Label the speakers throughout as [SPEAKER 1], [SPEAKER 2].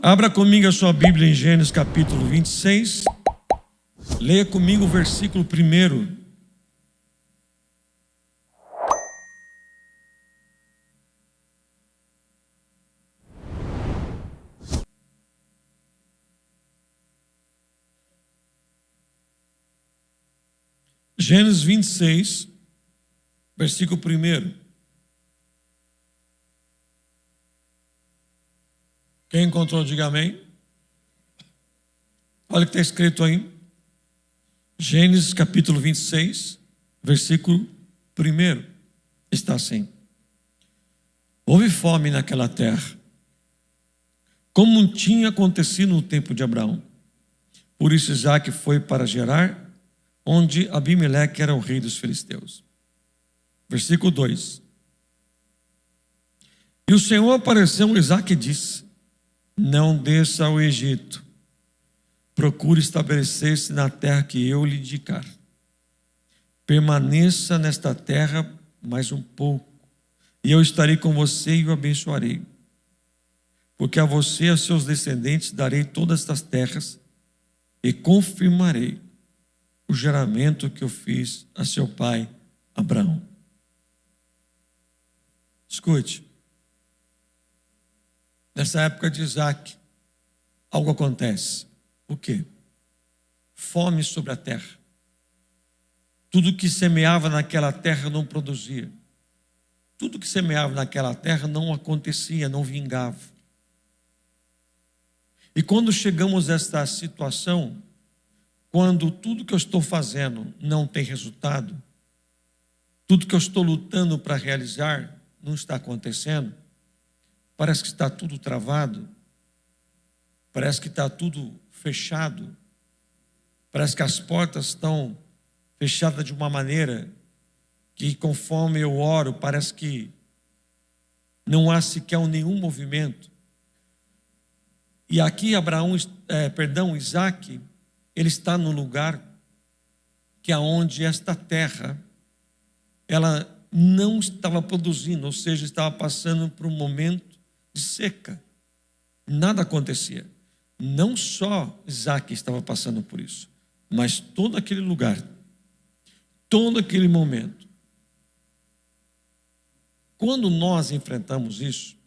[SPEAKER 1] Abra comigo a sua Bíblia em Gênesis capítulo 26. Leia comigo o versículo 1. Gênesis 26, versículo 1. Quem encontrou, diga amém. Olha o que está escrito aí. Gênesis capítulo 26, versículo 1. Está assim: houve fome naquela terra, como tinha acontecido no tempo de Abraão. Por isso Isaque foi para Gerar, onde Abimeleque era o rei dos filisteus. Versículo 2. E o Senhor apareceu a Isaque e disse: não desça ao Egito, procure estabelecer-se na terra que eu lhe indicar. Permaneça nesta terra mais um pouco, e eu estarei com você e o abençoarei. Porque a você e a seus descendentes darei todas estas terras, e confirmarei o juramento que eu fiz a seu pai Abraão. Escute. Nessa época de Isaque, algo acontece. O quê? Fome sobre a terra. Tudo que semeava naquela terra não produzia. Tudo que semeava naquela terra não acontecia, não vingava. E quando chegamos a esta situação, quando tudo que eu estou fazendo não tem resultado, tudo que eu estou lutando para realizar não está acontecendo, parece que está tudo travado, parece que está tudo fechado, parece que as portas estão fechadas de uma maneira que, conforme eu oro, parece que não há sequer nenhum movimento. E aqui Isaque, ele está no lugar que é onde esta terra, ela não estava produzindo, ou seja, estava passando por um momento de seca. Nada acontecia. Não só Isaque estava passando por isso, mas todo aquele lugar, todo aquele momento. Quando nós enfrentamos isso,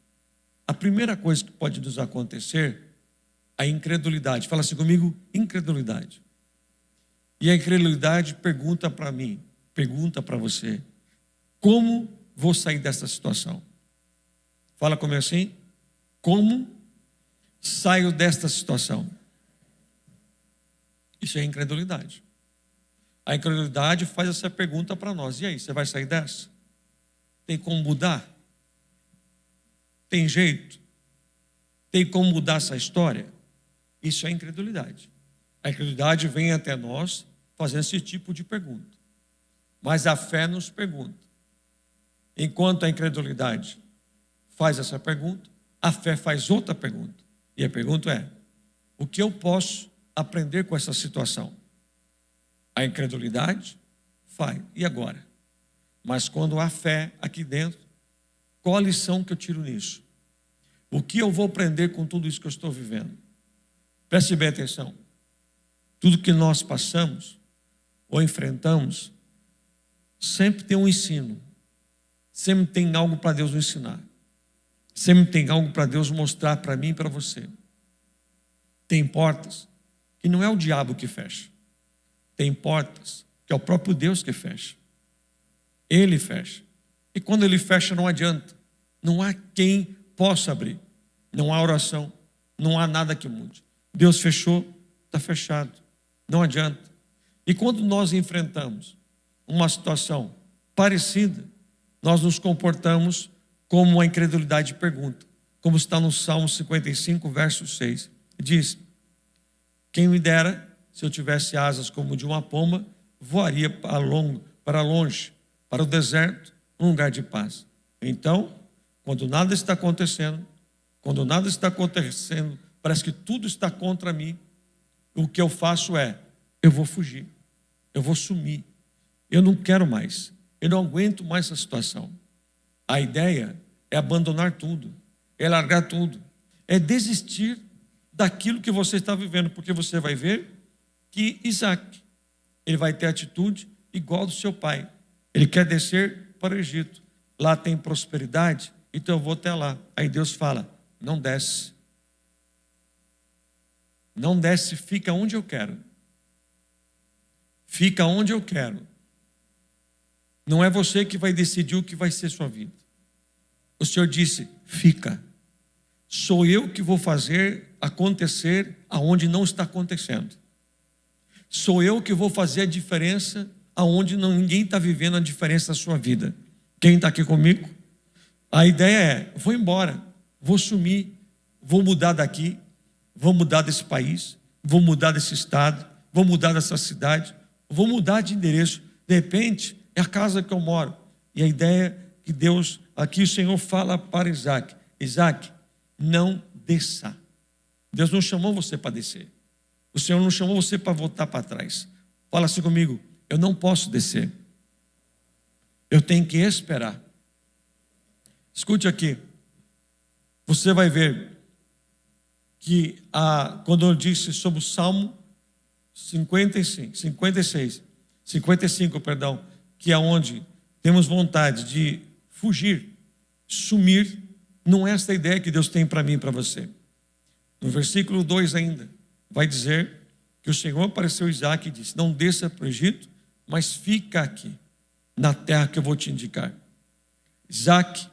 [SPEAKER 1] a primeira coisa que pode nos acontecer é a incredulidade. Fala assim comigo: incredulidade. E a incredulidade pergunta para mim, pergunta para você: como vou sair dessa situação? Fala comigo assim: como saio desta situação? Isso é incredulidade. A incredulidade faz essa pergunta para nós: e aí, você vai sair dessa? Tem como mudar? Tem jeito? Tem como mudar essa história? Isso é incredulidade. A incredulidade vem até nós fazendo esse tipo de pergunta. Mas a fé nos pergunta. Enquanto a incredulidade faz essa pergunta, a fé faz outra pergunta. E a pergunta é: o que eu posso aprender com essa situação? A incredulidade faz. E agora? Mas quando há fé aqui dentro, qual a lição que eu tiro nisso? O que eu vou aprender com tudo isso que eu estou vivendo? Preste bem atenção. Tudo que nós passamos ou enfrentamos sempre tem um ensino. Sempre tem algo para Deus nos ensinar. Sempre tem algo para Deus mostrar para mim e para você. Tem portas que não é o diabo que fecha. Tem portas que é o próprio Deus que fecha. Ele fecha. E quando ele fecha, não adianta. Não há quem possa abrir. Não há oração. Não há nada que mude. Deus fechou, está fechado. Não adianta. E quando nós enfrentamos uma situação parecida, nós nos comportamos como a incredulidade pergunta. Como está no Salmo 55, verso 6. Diz: quem me dera, se eu tivesse asas como de uma pomba, voaria para longe, para o deserto, um lugar de paz. Então, quando nada está acontecendo, parece que tudo está contra mim, o que eu faço é: eu vou fugir, eu vou sumir, eu não quero mais, eu não aguento mais essa situação. A ideia é abandonar tudo, é largar tudo, é desistir daquilo que você está vivendo, porque você vai ver que Isaac, ele vai ter atitude igual do seu pai. Ele quer descer para o Egito. Lá tem prosperidade, então eu vou até lá. Aí Deus fala, não desce. Não desce, fica onde eu quero. Fica onde eu quero. Não é você que vai decidir o que vai ser sua vida. O Senhor disse, fica. Sou eu que vou fazer acontecer aonde não está acontecendo. Sou eu que vou fazer a diferença aonde ninguém está vivendo a diferença da sua vida. Quem está aqui comigo? A ideia é, vou embora, vou sumir, vou mudar daqui, vou mudar desse país, vou mudar desse estado, vou mudar dessa cidade, vou mudar de endereço. De repente, é a casa que eu moro. E a ideia é que Deus, aqui o Senhor fala para Isaac, Isaac, não desça. Deus não chamou você para descer. O Senhor não chamou você para voltar para trás. Fala assim comigo, eu não posso descer. Eu tenho que esperar. Escute aqui. Você vai ver que quando eu disse sobre o Salmo 55, perdão, que é onde temos vontade de fugir, sumir, não é essa a ideia que Deus tem para mim e para você. No versículo 2 ainda, vai dizer que o Senhor apareceu a Isaac e disse, não desça para o Egito, mas fica aqui, na terra que eu vou te indicar. Isaac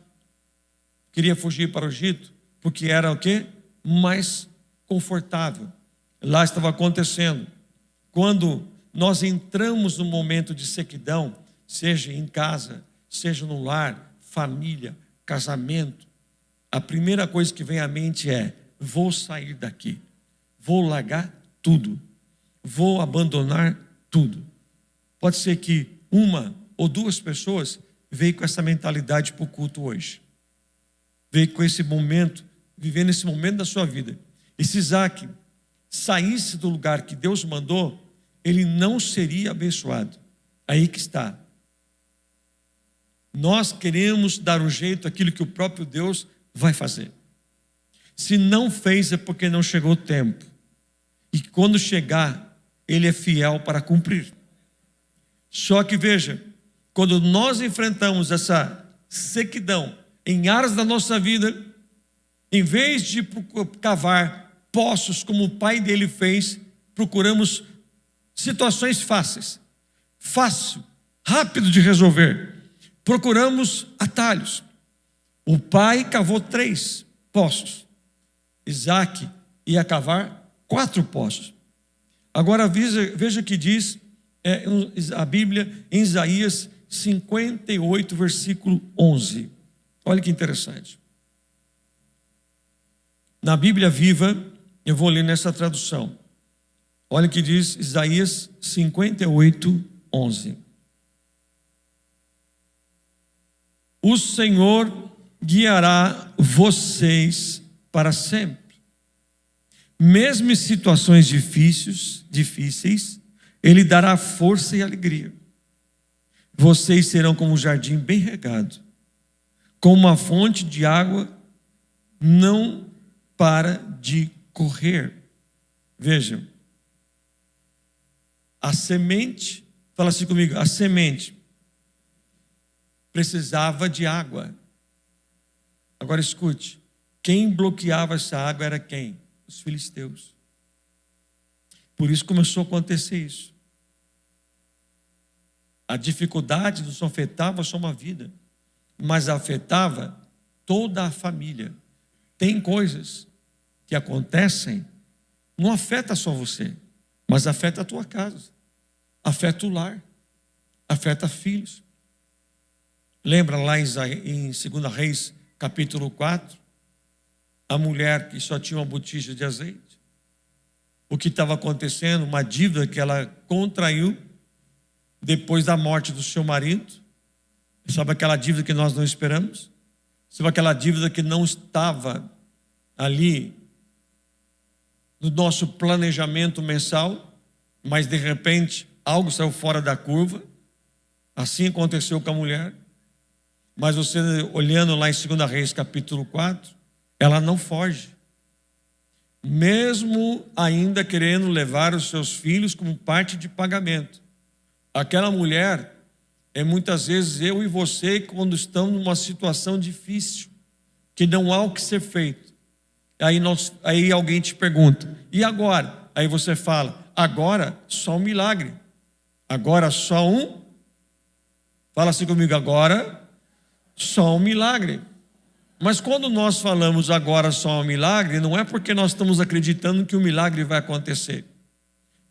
[SPEAKER 1] queria fugir para o Egito, porque era o quê? Mais confortável. Lá estava acontecendo. Quando nós entramos no momento de sequidão, seja em casa, seja no lar, família, casamento, a primeira coisa que vem à mente é, vou sair daqui, vou largar tudo, vou abandonar tudo. Pode ser que uma ou duas pessoas veio com essa mentalidade para o culto hoje. Veio com esse momento, vivendo esse momento da sua vida. E se Isaac saísse do lugar que Deus mandou, ele não seria abençoado. Aí que está. Nós queremos dar um jeito àquilo que o próprio Deus vai fazer. Se não fez é porque não chegou o tempo. E quando chegar, Ele é fiel para cumprir. Só que veja, quando nós enfrentamos essa sequidão em áreas da nossa vida, em vez de cavar poços como o pai dele fez, procuramos situações fáceis, fácil, rápido de resolver. Procuramos atalhos. O pai cavou 3 poços. Isaac ia cavar 4 poços. Agora veja o que diz a Bíblia em Isaías 58, versículo 11. Olha que interessante. Na Bíblia Viva, eu vou ler nessa tradução. Olha o que diz Isaías 58, 11. O Senhor guiará vocês para sempre. Mesmo em situações difíceis, Ele dará força e alegria. Vocês serão como um jardim bem regado, como uma fonte de água não para de correr. Vejam, a semente, fala assim comigo, a semente precisava de água. Agora escute, quem bloqueava essa água era quem? Os filisteus. Por isso começou a acontecer isso. A dificuldade não só afetava só uma vida, mas afetava toda a família. Tem coisas que acontecem, não afeta só você, mas afeta a tua casa, afeta o lar, afeta filhos. Lembra lá em 2 Reis, capítulo 4, a mulher que só tinha uma botija de azeite? O que estava acontecendo? Uma dívida que ela contraiu depois da morte do seu marido. Sabe aquela dívida que nós não esperamos? Sabe aquela dívida que não estava ali no nosso planejamento mensal, mas de repente algo saiu fora da curva? Assim aconteceu com a mulher. Mas você olhando lá em 2 Reis capítulo 4, ela não foge, mesmo ainda querendo levar os seus filhos como parte de pagamento. Aquela mulher é muitas vezes eu e você quando estamos numa situação difícil, que não há o que ser feito. Aí alguém te pergunta, e agora? Aí você fala, agora só um milagre. Agora só um, fala assim comigo, agora só um milagre. Mas quando nós falamos agora só um milagre, não é porque nós estamos acreditando que o milagre vai acontecer.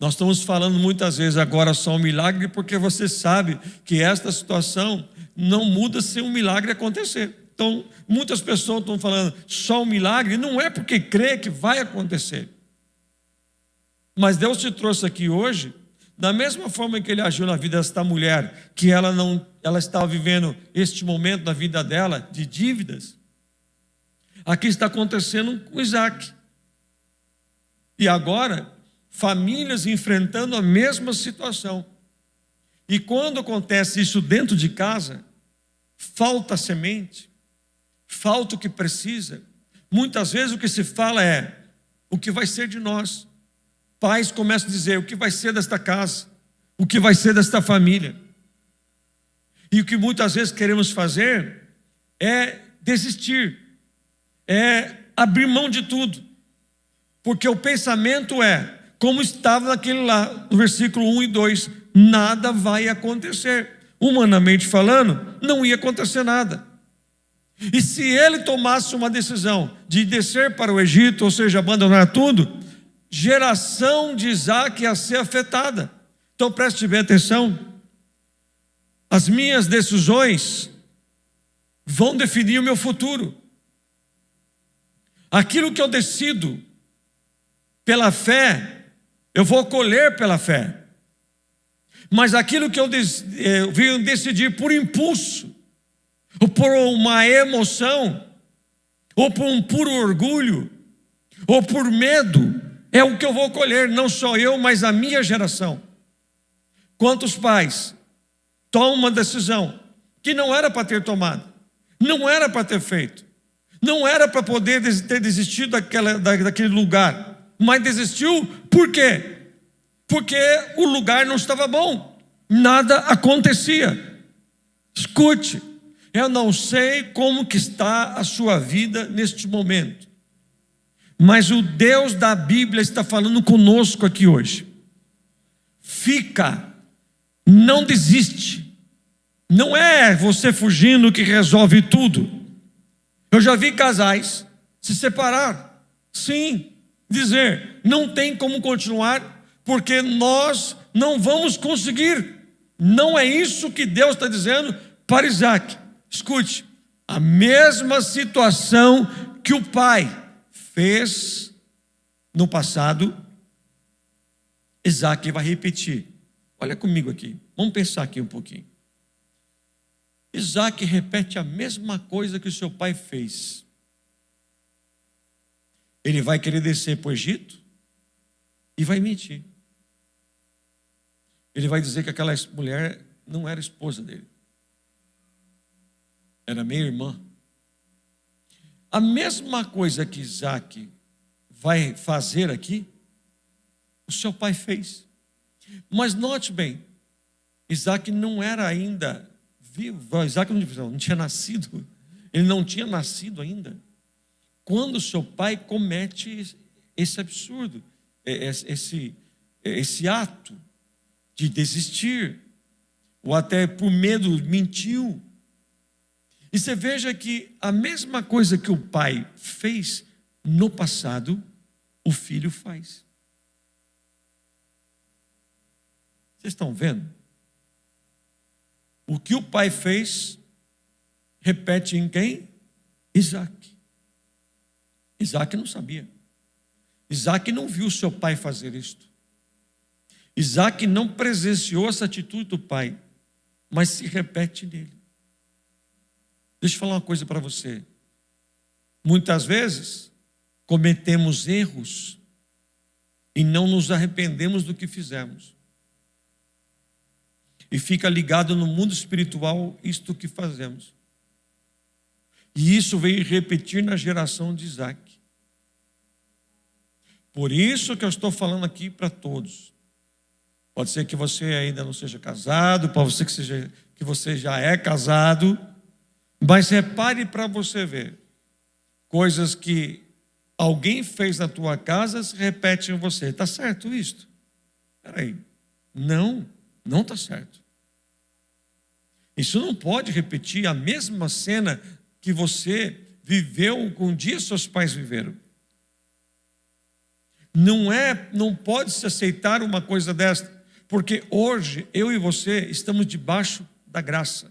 [SPEAKER 1] Nós estamos falando muitas vezes agora só um milagre porque você sabe que esta situação não muda se um milagre acontecer. Então, muitas pessoas estão falando só um milagre, não é porque crê que vai acontecer. Mas Deus te trouxe aqui hoje, da mesma forma que Ele agiu na vida desta mulher, que ela estava vivendo este momento na vida dela de dívidas. Aqui está acontecendo com Isaac. E agora, famílias enfrentando a mesma situação. E quando acontece isso dentro de casa, falta semente, falta o que precisa. Muitas vezes o que se fala é, o que vai ser de nós? Pais começam a dizer, o que vai ser desta casa? O que vai ser desta família? E o que muitas vezes queremos fazer é desistir, é abrir mão de tudo, porque o pensamento é, como estava naquele lá, no versículo 1 e 2, nada vai acontecer. Humanamente falando, não ia acontecer nada. E se ele tomasse uma decisão de descer para o Egito, ou seja, abandonar tudo, geração de Isaac ia ser afetada. Então preste bem atenção, as minhas decisões vão definir o meu futuro. Aquilo que eu decido pela fé, eu vou colher pela fé. Mas aquilo que eu venho decidir por impulso, ou por uma emoção, ou por um puro orgulho, ou por medo, é o que eu vou colher, não só eu, mas a minha geração. Quantos pais tomam uma decisão que não era para ter tomado, não era para ter feito, não era para poder ter desistido daquele lugar, mas desistiu por quê? Porque o lugar não estava bom, nada acontecia. Escute, eu não sei como que está a sua vida neste momento, mas o Deus da Bíblia está falando conosco aqui hoje. Fica, não desiste, não é você fugindo que resolve tudo. Eu já vi casais se separar, sim, dizer, não tem como continuar, porque nós não vamos conseguir. Não é isso que Deus está dizendo para Isaac. Escute, a mesma situação que o pai fez no passado, Isaac vai repetir. Olha comigo aqui, vamos pensar aqui um pouquinho. Isaac repete a mesma coisa que o seu pai fez. Ele vai querer descer para o Egito e vai mentir. Ele vai dizer que aquela mulher não era esposa dele, era meia irmã. A mesma coisa que Isaac vai fazer aqui, o seu pai fez. Mas note bem, Isaac não era ainda vivo, Isaac não tinha nascido, ele não tinha nascido ainda, quando seu pai comete esse absurdo, esse ato de desistir, ou até por medo mentiu. E você veja que a mesma coisa que o pai fez no passado, o filho faz. Vocês estão vendo? O que o pai fez, repete em quem? Isaac. Isaac não sabia. Isaac não viu seu pai fazer isto. Isaac não presenciou essa atitude do pai, mas se repete nele. Deixa eu falar uma coisa para você. Muitas vezes cometemos erros e não nos arrependemos do que fizemos. E fica ligado no mundo espiritual isto que fazemos. E isso veio repetir na geração de Isaac. Por isso que eu estou falando aqui para todos. Pode ser que você ainda não seja casado, pode ser que você já é casado, mas repare para você ver. Coisas que alguém fez na tua casa se repetem em você. Está certo isto? Espera aí. Não está certo. Isso não pode repetir a mesma cena que você viveu que um dia seus pais viveram. Não pode se aceitar uma coisa desta, porque hoje eu e você estamos debaixo da graça.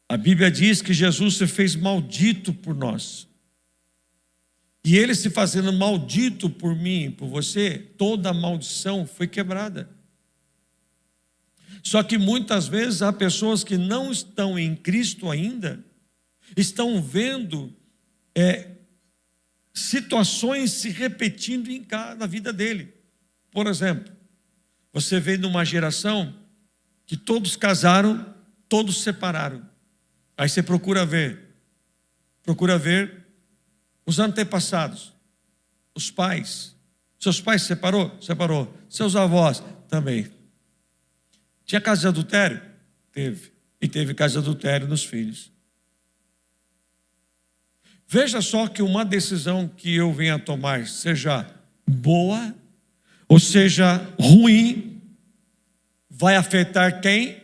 [SPEAKER 1] A Bíblia diz que Jesus se fez maldito por nós. E ele se fazendo maldito por mim e por você, toda a maldição foi quebrada. Só que muitas vezes há pessoas que não estão em Cristo ainda, estão vendo situações se repetindo na vida dele. Por exemplo, você vê numa geração que todos casaram, todos se separaram. Aí você procura ver os antepassados, os pais. Seus pais se separou? Separou. Seus avós? Também. Tinha caso de adultério? Teve. E teve caso de adultério nos filhos. Veja só que uma decisão que eu venha a tomar, seja boa ou seja ruim, vai afetar quem?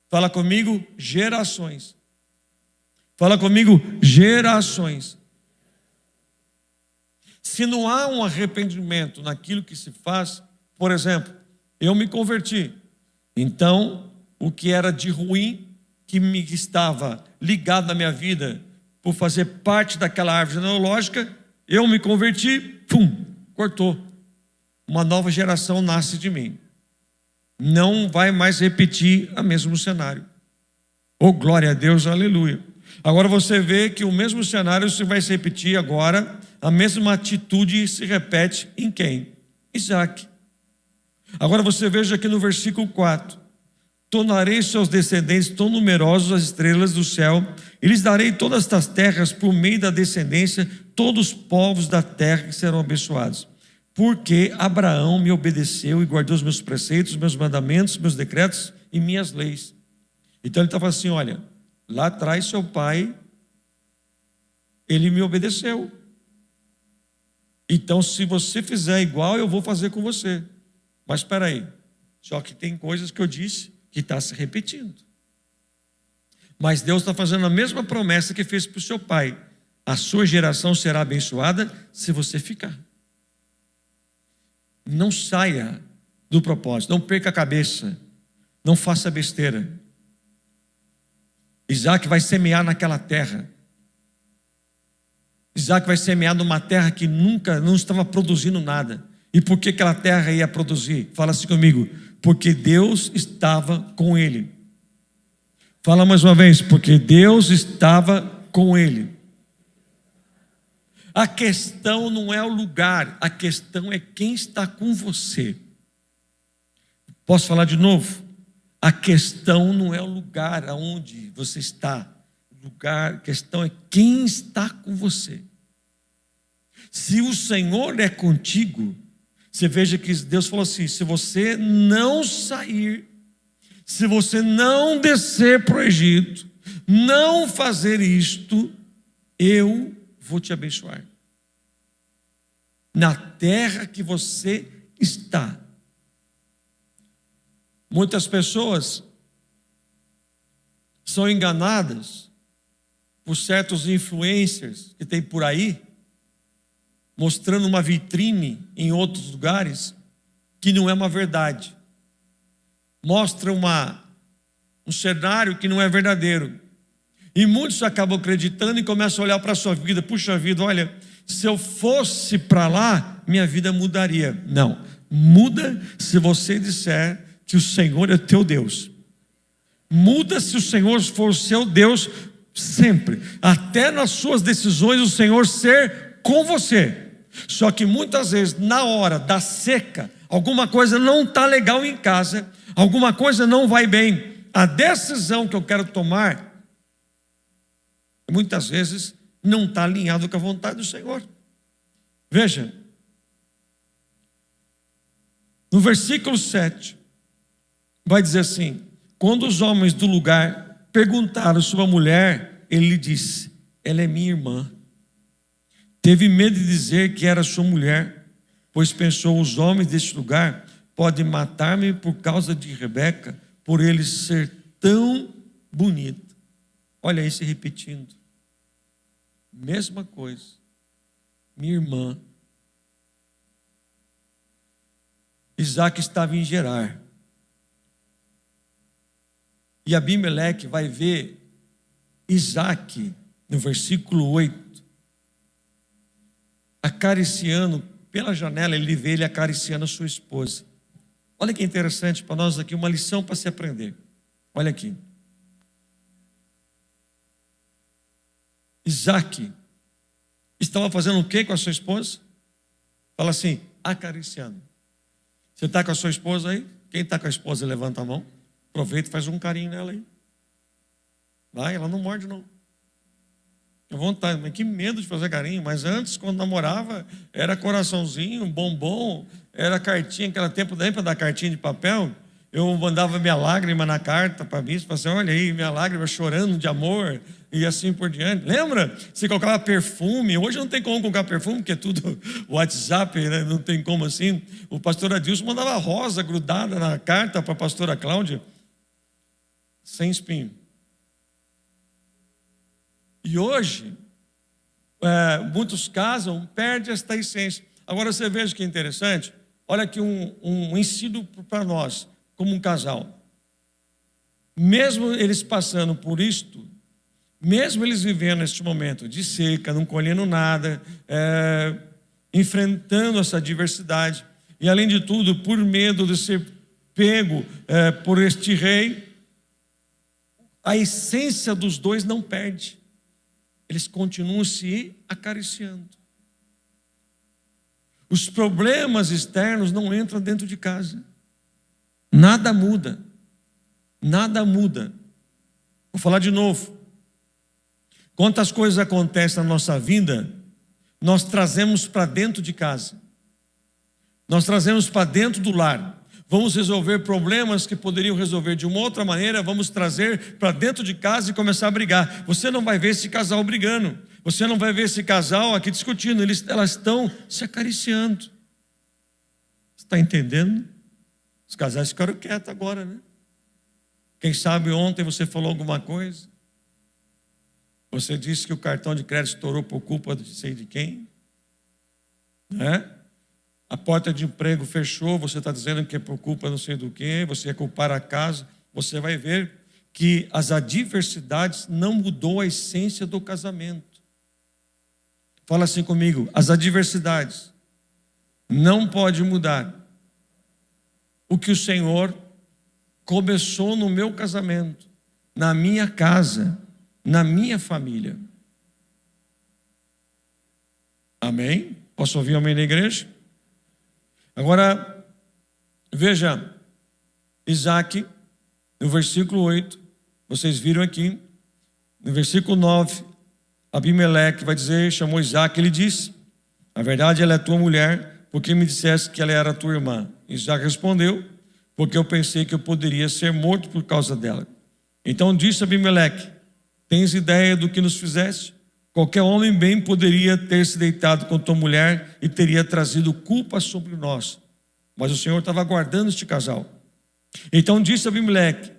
[SPEAKER 1] Fala comigo, gerações. Fala comigo, gerações. Se não há um arrependimento naquilo que se faz, por exemplo, eu me converti. Então, o que era de ruim, que me estava ligado na minha vida, por fazer parte daquela árvore genealógica, eu me converti, cortou. Uma nova geração nasce de mim. Não vai mais repetir o mesmo cenário. Oh, glória a Deus, aleluia. Agora você vê que o mesmo cenário se vai se repetir agora, a mesma atitude se repete em quem? Isaac. Agora você veja aqui no versículo 4. Tornarei seus descendentes tão numerosos as estrelas do céu, e lhes darei todas estas terras por meio da descendência, todos os povos da terra que serão abençoados. Porque Abraão me obedeceu e guardou os meus preceitos, meus mandamentos, meus decretos e minhas leis. Então ele estava assim, olha, lá atrás seu pai, ele me obedeceu. Então se você fizer igual, eu vou fazer com você. Mas espera aí, só que tem coisas que eu disse que está se repetindo. Mas Deus está fazendo a mesma promessa que fez para o seu pai. A sua geração será abençoada se você ficar. Não saia do propósito, não perca a cabeça, não faça besteira. Isaac vai semear naquela terra. Isaac vai semear numa terra que nunca não estava produzindo nada. E por que aquela terra ia produzir? Fala assim comigo, porque Deus estava com ele. Fala mais uma vez, porque Deus estava com ele. A questão não é o lugar, a questão é quem está com você. Posso falar de novo? A questão não é o lugar aonde você está. A questão é quem está com você. Se o Senhor é contigo, você veja que Deus falou assim, se você não sair, se você não descer para o Egito, não fazer isto, eu vou te abençoar. Na terra que você está. Muitas pessoas são enganadas por certos influencers que tem por aí, mostrando uma vitrine em outros lugares, que não é uma verdade. Mostra um cenário que não é verdadeiro. E muitos acabam acreditando e começam a olhar para a sua vida. Puxa vida, olha, se eu fosse para lá, minha vida mudaria. Não, muda se você disser que o Senhor é teu Deus. Muda se o Senhor for o seu Deus sempre. Até nas suas decisões o Senhor ser com você. Só que muitas vezes, na hora da seca, alguma coisa não está legal em casa, alguma coisa não vai bem. A decisão que eu quero tomar, muitas vezes, não está alinhado com a vontade do Senhor. Veja, no versículo 7, vai dizer assim: quando os homens do lugar perguntaram sobre a mulher, ele lhe disse: ela é minha irmã. Teve medo de dizer que era sua mulher, pois pensou: os homens deste lugar podem matar-me por causa de Rebeca, por ele ser tão bonita. Olha aí se repetindo. Mesma coisa. Minha irmã. Isaac estava em Gerar. E Abimeleque vai ver Isaac, no versículo 8, acariciando, pela janela ele vê ele acariciando a sua esposa. Olha que interessante para nós aqui, uma lição para se aprender. Olha aqui. Isaac estava fazendo o que com a sua esposa? Fala assim, acariciando. Você está com a sua esposa aí? Quem está com a esposa, levanta a mão. Aproveita e faz um carinho nela aí. Vai, ela não morde não. À vontade, mas que medo de fazer carinho. Mas antes, quando namorava, era coraçãozinho, bombom, era cartinha, aquele tempo, lembra da cartinha de papel? Eu mandava minha lágrima na carta para a bispa, assim, olha aí, minha lágrima chorando de amor, e assim por diante. Lembra? Você colocava perfume. Hoje não tem como colocar perfume, porque é tudo WhatsApp, né? Não tem como assim. O pastor Adilson mandava rosa grudada na carta para a pastora Cláudia, sem espinho. E hoje, muitos casam, perde esta essência. Agora você veja que é interessante. Olha aqui um ensino para nós, como um casal. Mesmo eles passando por isto, mesmo eles vivendo este momento de seca, não colhendo nada, enfrentando essa adversidade, e além de tudo, por medo de ser pego por este rei, a essência dos dois não perde. Eles continuam se acariciando. Os problemas externos não entram dentro de casa. Nada muda. Nada muda. Vou falar de novo. Quantas coisas acontecem na nossa vida, nós trazemos para dentro de casa. Nós trazemos para dentro do lar. Vamos resolver problemas que poderiam resolver de uma outra maneira, vamos trazer para dentro de casa e começar a brigar. Você não vai ver esse casal brigando. Você não vai ver esse casal aqui discutindo. Elas estão se acariciando. Você está entendendo? Os casais ficaram quietos agora, né? Quem sabe ontem você falou alguma coisa. Você disse que o cartão de crédito estourou por culpa de sei de quem. Né? A porta de emprego fechou, você está dizendo que é por culpa não sei do que, você é culpar a casa. Você vai ver que as adversidades não mudou a essência do casamento. Fala assim comigo, as adversidades não podem mudar o que o Senhor começou no meu casamento, na minha casa, na minha família. Amém? Posso ouvir amém na igreja? Agora, veja, Isaac, no versículo 8, vocês viram aqui, no versículo 9, Abimeleque vai dizer, chamou Isaac, ele disse, na verdade ela é tua mulher, porque me disseste que ela era tua irmã. Isaac respondeu, porque eu pensei que eu poderia ser morto por causa dela. Então disse Abimeleque, tens ideia do que nos fizeste? Qualquer homem bem poderia ter se deitado com tua mulher e teria trazido culpa sobre nós. Mas o Senhor estava guardando este casal. Então disse Abimeleque,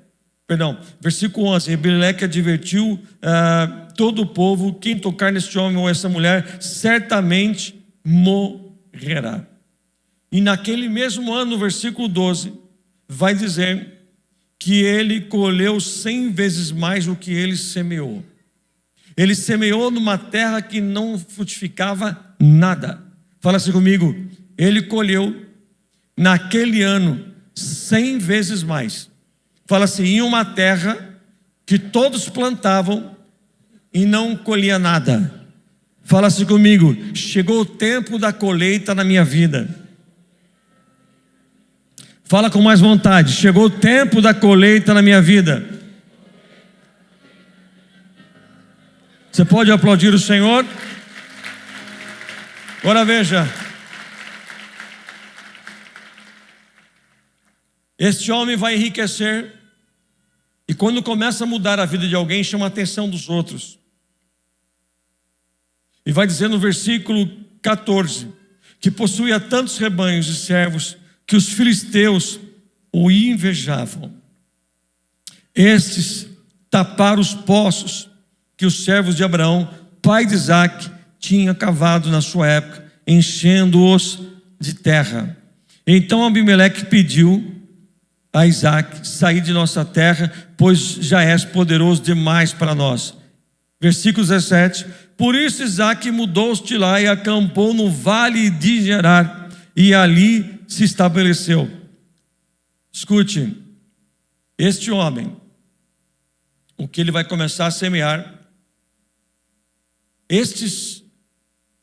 [SPEAKER 1] versículo 11, Abimeleque advertiu todo o povo, quem tocar neste homem ou essa mulher, certamente morrerá. E naquele mesmo ano, no versículo 12, vai dizer que ele colheu 100 vezes mais do que ele semeou. Ele semeou numa terra que não frutificava nada. Fala assim comigo, ele colheu naquele ano 100 vezes mais. Fala assim, em uma terra que todos plantavam e não colhia nada. Fala assim comigo, chegou o tempo da colheita na minha vida. Fala com mais vontade, chegou o tempo da colheita na minha vida. Você pode aplaudir o Senhor? Agora veja. Este homem vai enriquecer. E quando começa a mudar a vida de alguém, chama a atenção dos outros. E vai dizer no versículo 14, que possuía tantos rebanhos e servos, que os filisteus o invejavam. Estes taparam os poços que os servos de Abraão, pai de Isaque, tinham cavado na sua época, enchendo-os de terra. Então Abimeleque pediu a Isaque: saí de nossa terra, pois já és poderoso demais para nós. Versículo 17: por isso Isaque mudou-se de lá e acampou no vale de Gerar, e ali se estabeleceu. Escute, este homem, o que ele vai começar a semear, estes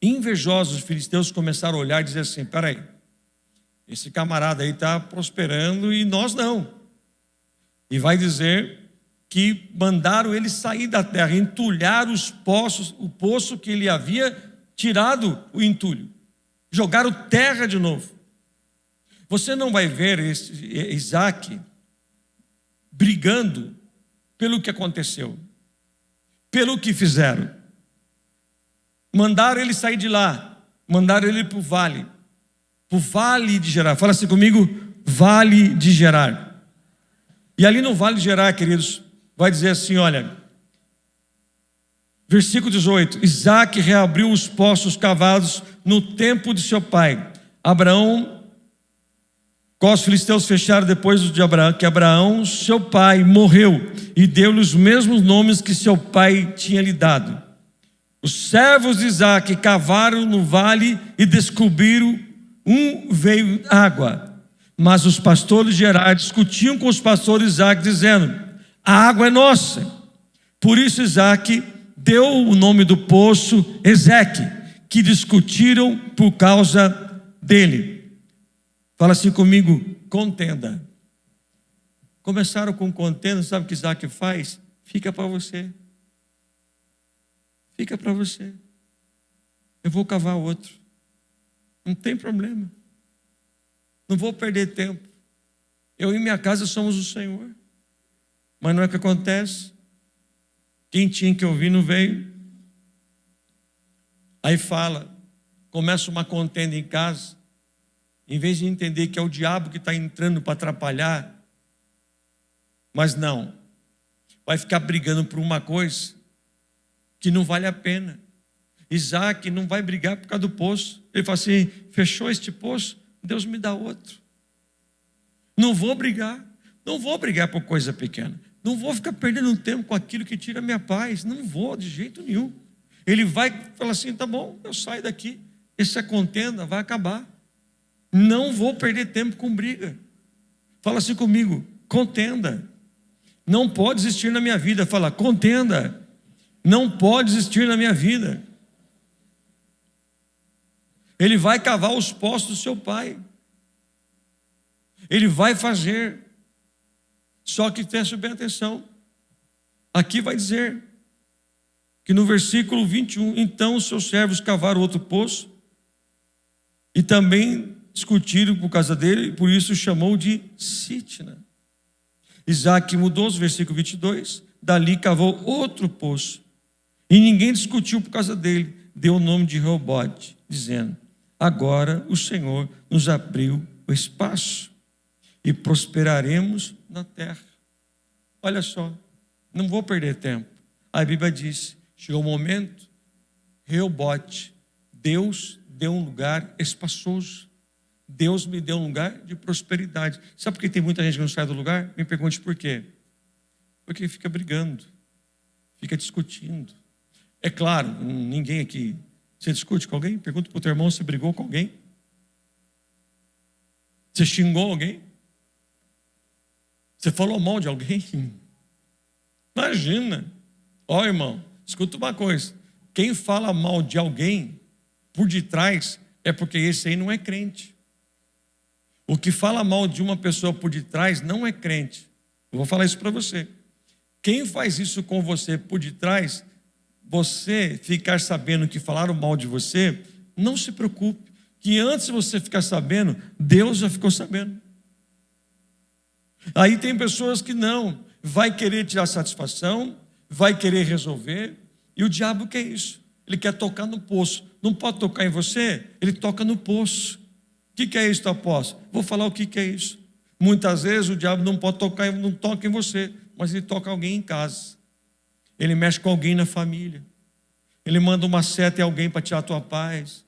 [SPEAKER 1] invejosos filisteus começaram a olhar e dizer assim: peraí, esse camarada aí está prosperando e nós não. E vai dizer que mandaram ele sair da terra, entulhar os poços, o poço que ele havia tirado o entulho, jogaram terra de novo. Você não vai ver Isaque brigando pelo que aconteceu, pelo que fizeram. Mandaram ele sair de lá, mandaram ele para o vale de Gerar. Fala assim comigo: vale de Gerar. E ali no vale de Gerar, queridos, vai dizer assim, olha, versículo 18: Isaque reabriu os poços cavados no tempo de seu pai Abraão, qual os filisteus fecharam depois de Abraão, que Abraão, seu pai, morreu, e deu-lhe os mesmos nomes que seu pai tinha lhe dado. Os servos de Isaque cavaram no vale e descobriram veio água. Mas os pastores de Gerar discutiam com os pastores de Isaque, dizendo: a água é nossa. Por isso Isaque deu o nome do poço Ezeque, que discutiram por causa dele. Fala assim comigo: contenda. Começaram com contenda, sabe o que Isaque faz? Fica para você. Fica para você. Eu vou cavar outro. Não tem problema. Não vou perder tempo. Eu e minha casa somos o Senhor. Mas não é o que acontece. Quem tinha que ouvir não veio. Aí fala, começa uma contenda em casa. Em vez de entender que é o diabo que está entrando para atrapalhar, mas não, vai ficar brigando por uma coisa que não vale a pena. Isaque não vai brigar por causa do poço. Ele fala assim: fechou este poço, Deus me dá outro. Não vou brigar por coisa pequena. Não vou ficar perdendo tempo com aquilo que tira a minha paz. Não vou, de jeito nenhum. Ele vai falar assim: tá bom, eu saio daqui. Essa contenda vai acabar. Não vou perder tempo com briga. Fala assim comigo: contenda. Não pode existir na minha vida. Fala: contenda. Não pode existir na minha vida. Ele vai cavar os poços do seu pai. Ele vai fazer. Só que preste bem atenção. Aqui vai dizer que no versículo 21, então os seus servos cavaram outro poço e também discutiram por causa dele, por isso chamou de Sitna. Isaque mudou os versículo 22, dali cavou outro poço e ninguém discutiu por causa dele, deu o nome de Reobote, dizendo: agora o Senhor nos abriu o espaço e prosperaremos na terra. Olha só, não vou perder tempo. A Bíblia diz: chegou o momento, Reobote, Deus deu um lugar espaçoso. Deus me deu um lugar de prosperidade. Sabe por que tem muita gente que não sai do lugar? Me pergunte por quê. Porque fica brigando, fica discutindo. É claro, ninguém aqui. Você discute com alguém? Pergunta para o teu irmão se brigou com alguém. Você xingou alguém? Você falou mal de alguém? Imagina. Ó, irmão, escuta uma coisa. Quem fala mal de alguém por detrás é porque esse aí não é crente. O que fala mal de uma pessoa por detrás não é crente. Eu vou falar isso para você. Quem faz isso com você por detrás, você ficar sabendo que falaram mal de você, Não se preocupe, que antes de você ficar sabendo, Deus já ficou sabendo. Aí tem pessoas que não, vai querer tirar satisfação, vai querer resolver, e o diabo quer isso. Ele quer tocar no poço. Não pode tocar em você, ele toca no poço. O que é isso, apóstolo? Vou falar o que é isso. Muitas vezes o diabo não pode tocar, não toca em você, mas ele toca alguém em casa. Ele mexe com alguém na família. Ele manda uma seta em alguém para tirar a tua paz.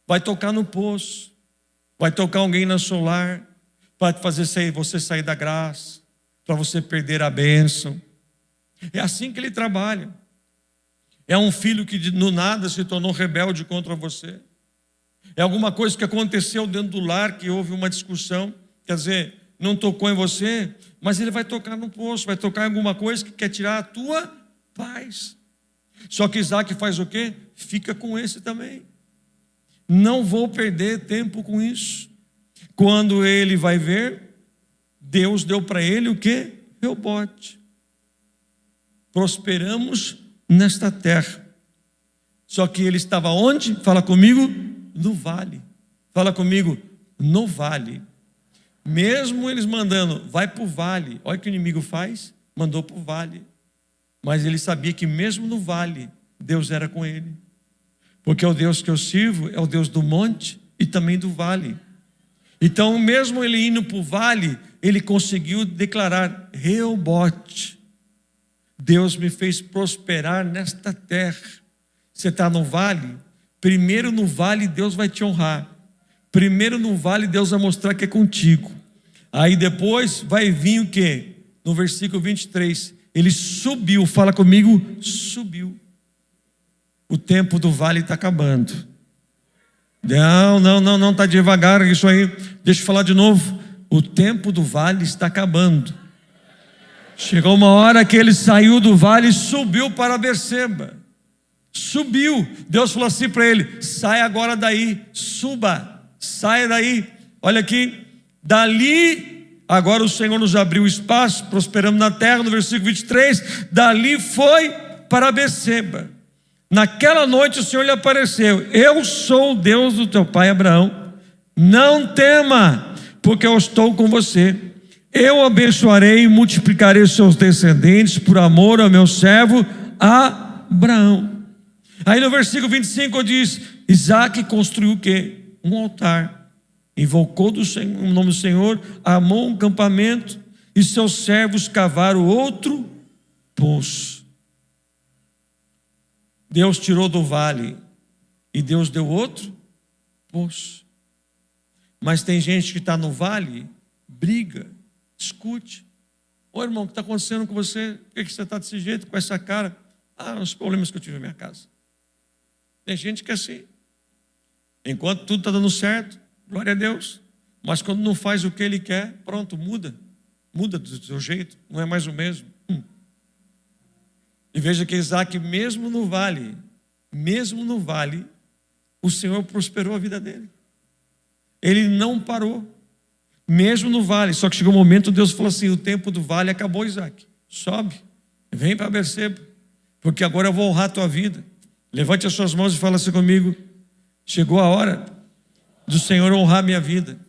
[SPEAKER 1] Vai tocar no poço. Vai tocar alguém no seu lar, para fazer você sair da graça, para você perder a bênção. É assim que ele trabalha. É um filho que no nada se tornou rebelde contra você. É alguma coisa que aconteceu dentro do lar, que houve uma discussão, quer dizer, não tocou em você, mas ele vai tocar no poço, vai tocar em alguma coisa que quer tirar a tua paz. Só que Isaac faz o quê? Fica com esse também. Não vou perder tempo com isso. Quando ele vai ver, Deus deu para ele o quê? Reobote. Prosperamos nesta terra. Só que ele estava onde? Fala comigo, no vale. Fala comigo, no vale. Mesmo eles mandando, vai para o vale. Olha o que o inimigo faz, mandou para o vale. Mas ele sabia que mesmo no vale, Deus era com ele. Porque o Deus que eu sirvo é o Deus do monte e também do vale. Então, mesmo ele indo para o vale, ele conseguiu declarar: Reobote, Deus me fez prosperar nesta terra. Você está no vale? Primeiro no vale Deus vai te honrar. Primeiro no vale Deus vai mostrar que é contigo. Aí depois vai vir o quê? No versículo 23, ele subiu, fala comigo, subiu. O tempo do vale está acabando. Não, está devagar isso aí. Deixa eu falar de novo. O tempo do vale está acabando. Chegou uma hora que ele saiu do vale e subiu para Berseba. Subiu. Deus falou assim para ele: sai agora daí, suba, saia daí. Olha aqui, dali, agora o Senhor nos abriu espaço, prosperamos na terra, no versículo 23. Dali foi para Berseba. Naquela noite o Senhor lhe apareceu: eu sou o Deus do teu pai Abraão, não tema, porque eu estou com você. Eu abençoarei e multiplicarei os seus descendentes por amor ao meu servo Abraão. Aí no versículo 25 diz: Isaac construiu o quê? Um altar, invocou o nome do Senhor, armou um campamento, e seus servos cavaram outro poço. Deus tirou do vale e Deus deu outro poço. Mas tem gente que está no vale, briga, discute. Ô irmão, o que está acontecendo com você? Por que você está desse jeito, com essa cara? Os problemas que eu tive na minha casa. Tem gente que é assim. Enquanto tudo está dando certo, glória a Deus. Mas quando não faz o que ele quer, pronto, muda. Muda do seu jeito, não é mais o mesmo. E veja que Isaac, mesmo no vale, o Senhor prosperou a vida dele. Ele não parou, mesmo no vale. Só que chegou um momento, Deus falou assim: o tempo do vale acabou, Isaac. Sobe, vem para Berseba, porque agora eu vou honrar a tua vida. Levante as suas mãos e fala assim comigo: chegou a hora do Senhor honrar a minha vida.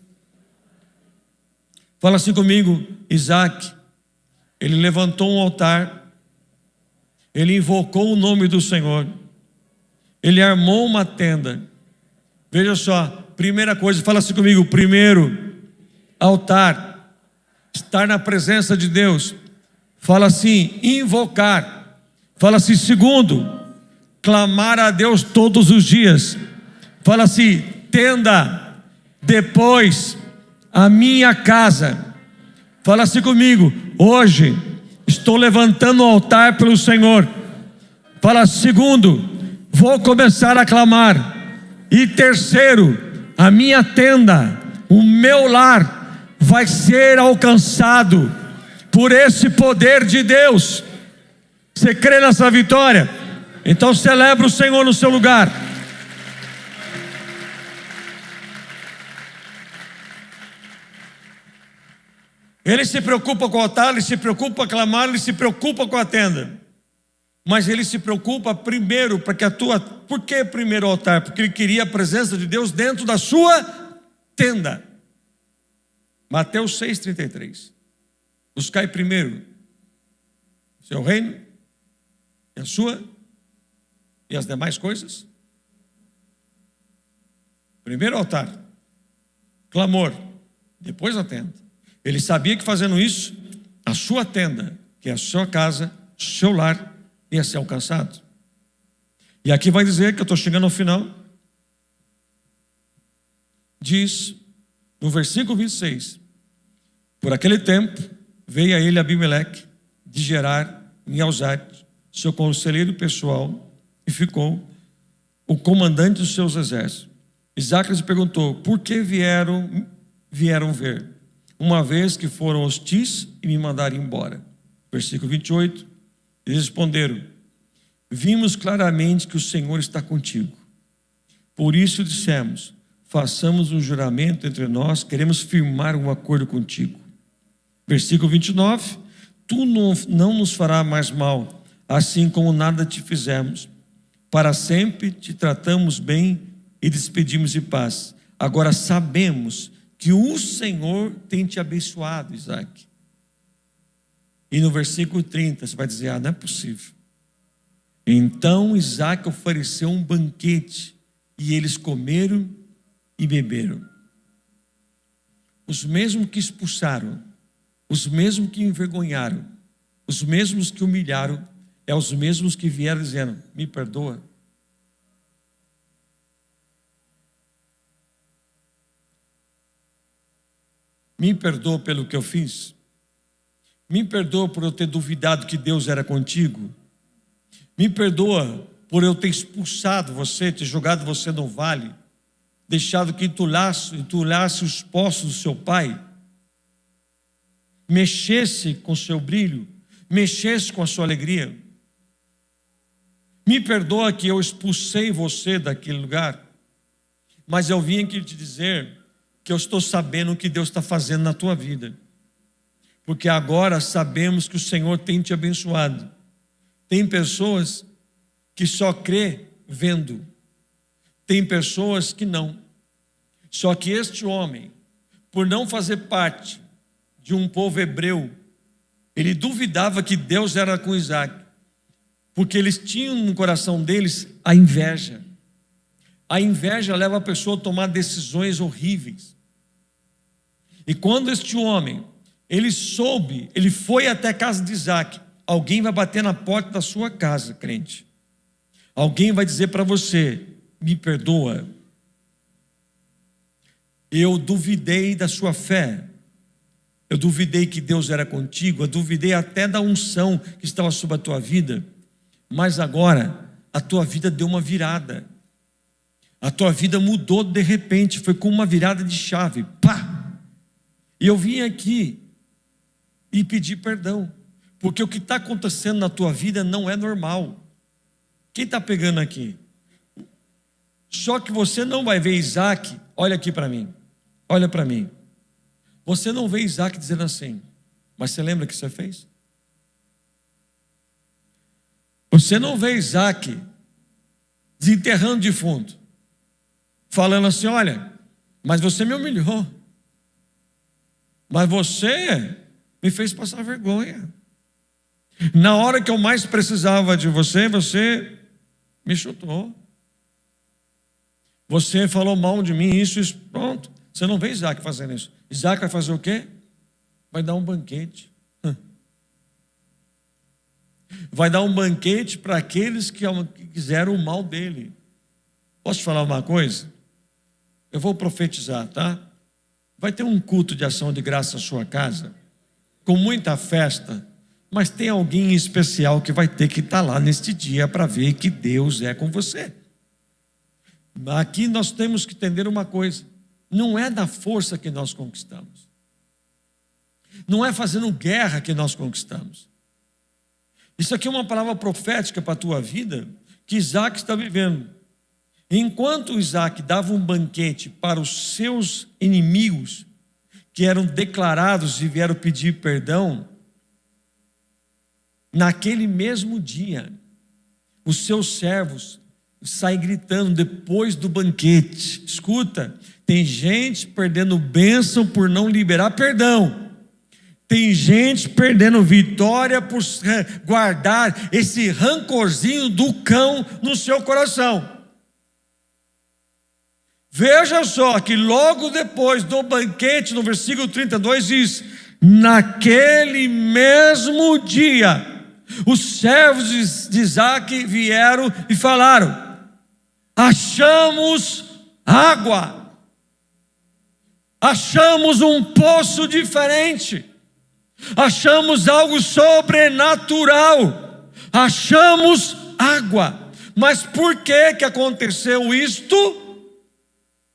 [SPEAKER 1] Fala assim comigo: Isaac, ele levantou um altar, ele invocou o nome do Senhor, ele armou uma tenda. Veja só, primeira coisa, fala assim comigo: primeiro, altar, estar na presença de Deus. Fala assim, invocar. Fala assim, segundo, clamar a Deus todos os dias. Fala assim, tenda. Depois, a minha casa. Fala assim comigo: hoje estou levantando um altar pelo Senhor. Fala, segundo, vou começar a clamar. E terceiro, a minha tenda, o meu lar vai ser alcançado por esse poder de Deus. Você crê nessa vitória? Então celebra o Senhor no seu lugar. Ele se preocupa com o altar, ele se preocupa com clamar, ele se preocupa com a tenda. Mas ele se preocupa primeiro para que a tua... Por que primeiro o altar? Porque ele queria a presença de Deus dentro da sua tenda. Mateus 6,33. Buscai primeiro o seu reino e a sua e as demais coisas. Primeiro o altar, clamor, depois a tenda. Ele sabia que fazendo isso, a sua tenda, que é a sua casa, o seu lar, ia ser alcançado. E aqui vai dizer que eu estou chegando ao final. Diz no versículo 26: por aquele tempo veio a ele Abimeleque de Gerar em Elzate, seu conselheiro pessoal, e ficou o comandante dos seus exércitos. Isaque lhes perguntou: por que vieram ver, uma vez que foram hostis e me mandaram embora? Versículo 28, eles responderam: vimos claramente que o Senhor está contigo. Por isso dissemos: façamos um juramento entre nós, queremos firmar um acordo contigo. Versículo 29, tu não nos farás mais mal, assim como nada te fizemos. Para sempre te tratamos bem e despedimos de paz. Agora sabemos que o Senhor tem te abençoado, Isaque. E no versículo 30 você vai dizer: não é possível. Então Isaque ofereceu um banquete e eles comeram e beberam. Os mesmos que expulsaram, os mesmos que envergonharam, os mesmos que humilharam, é os mesmos que vieram dizendo: me perdoa. Me perdoa pelo que eu fiz. Me perdoa por eu ter duvidado que Deus era contigo. Me perdoa por eu ter expulsado você, ter jogado você no vale, deixado que entulhasse os poços do seu pai, mexesse com o seu brilho, mexesse com a sua alegria. Me perdoa que eu expulsei você daquele lugar, mas eu vim aqui te dizer que eu estou sabendo o que Deus está fazendo na tua vida, porque agora sabemos que o Senhor tem te abençoado. Tem pessoas que só crê vendo, tem pessoas que não. Só que este homem, por não fazer parte de um povo hebreu, ele duvidava que Deus era com Isaque, porque eles tinham no coração deles a inveja. A inveja leva a pessoa a tomar decisões horríveis. E quando este homem, ele soube, ele foi até a casa de Isaque. Alguém vai bater na porta da sua casa, crente. Alguém vai dizer para você: me perdoa. Eu duvidei da sua fé. Eu duvidei que Deus era contigo. Eu duvidei até da unção que estava sobre a tua vida. Mas agora, a tua vida deu uma virada. A tua vida mudou de repente. Foi com uma virada de chave. Pá! E eu vim aqui e pedir perdão. Porque o que está acontecendo na tua vida não é normal. Quem está pegando aqui? Só que você não vai ver Isaque. Olha aqui para mim. Olha para mim. Você não vê Isaque dizendo assim: mas você lembra o que você fez? Você não vê Isaque desenterrando defunto, falando assim: olha, mas você me humilhou, mas você me fez passar vergonha. Na hora que eu mais precisava de você, você me chutou. Você falou mal de mim, isso, pronto. Você não vê Isaque fazendo isso. Isaque vai fazer o quê? Vai dar um banquete. Vai dar um banquete para aqueles que quiseram o mal dele. Posso te falar uma coisa? Eu vou profetizar, tá? Vai ter um culto de ação de graça na sua casa, com muita festa, mas tem alguém especial que vai ter que estar lá neste dia para ver que Deus é com você. Aqui nós temos que entender uma coisa: não é da força que nós conquistamos, não é fazendo guerra que nós conquistamos. Isso aqui é uma palavra profética para a tua vida, que Isaque está vivendo. Enquanto Isaque dava um banquete para os seus inimigos, que eram declarados e vieram pedir perdão, naquele mesmo dia, os seus servos saem gritando depois do banquete. Escuta, tem gente perdendo bênção por não liberar perdão. Tem gente perdendo vitória por guardar esse rancorzinho do cão no seu coração. Veja só que logo depois do banquete, no versículo 32 diz: naquele mesmo dia, os servos de Isaque vieram e falaram: achamos água, achamos um poço diferente, achamos algo sobrenatural, achamos água. Mas por que aconteceu isto?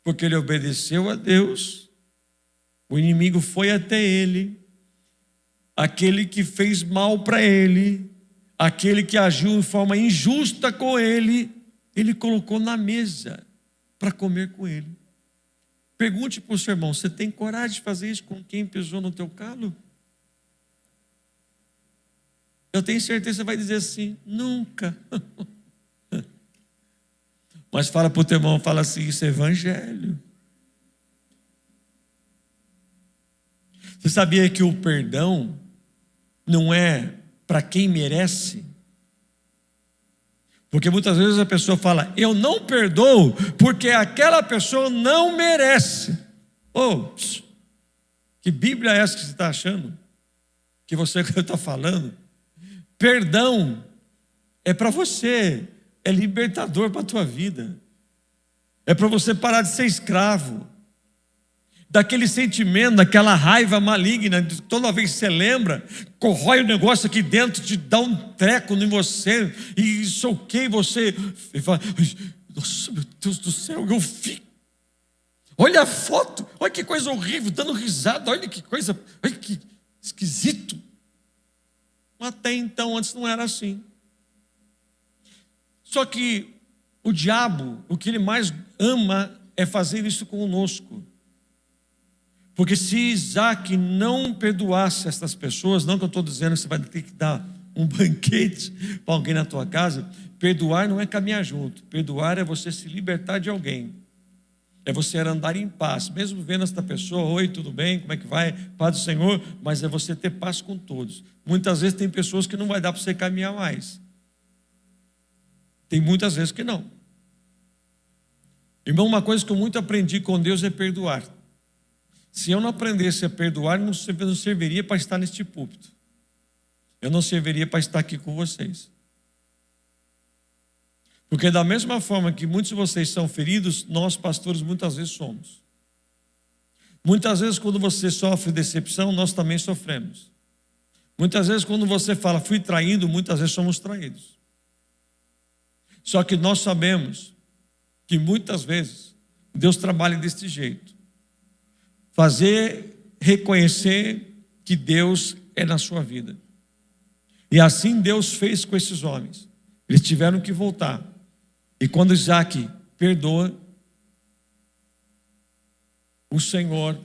[SPEAKER 1] Porque ele obedeceu a Deus, o inimigo foi até ele, aquele que fez mal para ele, aquele que agiu de forma injusta com ele, ele colocou na mesa para comer com ele. Pergunte para o seu irmão: você tem coragem de fazer isso com quem pisou no teu calo? Eu tenho certeza que você vai dizer assim: nunca. Mas fala para o teu irmão, fala assim: isso é evangelho. Você sabia que o perdão não é para quem merece? Porque muitas vezes a pessoa fala: eu não perdoo porque aquela pessoa não merece. Que Bíblia é essa que você está achando? Que você está falando? Perdão é para você, é libertador para a tua vida, é para você parar de ser escravo daquele sentimento, daquela raiva maligna. Toda vez que você lembra, corrói o negócio aqui dentro, te dá um treco em você, e soquei você, e fala: nossa, meu Deus do céu, eu fico. Olha a foto, olha que coisa horrível, dando risada, olha que coisa, olha que esquisito. Até então, antes não era assim. Só que o diabo, o que ele mais ama é fazer isso conosco. Porque se Isaque não perdoasse essas pessoas, não que eu estou dizendo que você vai ter que dar um banquete para alguém na tua casa, perdoar não é caminhar junto, perdoar é você se libertar de alguém, é você andar em paz, mesmo vendo esta pessoa: oi, tudo bem, como é que vai? Paz do Senhor. Mas é você ter paz com todos. Muitas vezes tem pessoas que não vai dar para você caminhar mais. Tem muitas vezes que não. Irmão, uma coisa que eu muito aprendi com Deus é perdoar. Se eu não aprendesse a perdoar, eu não serviria para estar neste púlpito. Eu não serviria para estar aqui com vocês. Porque da mesma forma que muitos de vocês são feridos, nós pastores muitas vezes somos. Muitas vezes quando você sofre decepção, nós também sofremos. Muitas vezes quando você fala: fui traído, muitas vezes somos traídos. Só que nós sabemos que muitas vezes Deus trabalha deste jeito. Fazer reconhecer que Deus é na sua vida. E assim Deus fez com esses homens. Eles tiveram que voltar. E quando Isaque perdoa, o Senhor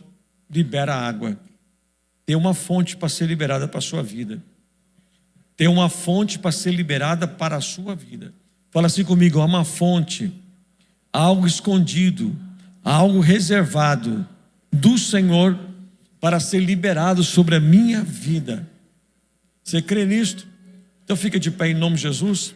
[SPEAKER 1] libera a água. Tem uma fonte para ser liberada para a sua vida. Tem uma fonte para ser liberada para a sua vida. Fala assim comigo: há uma fonte, algo escondido, algo reservado do Senhor para ser liberado sobre a minha vida. Você crê nisto? Então fica de pé em nome de Jesus.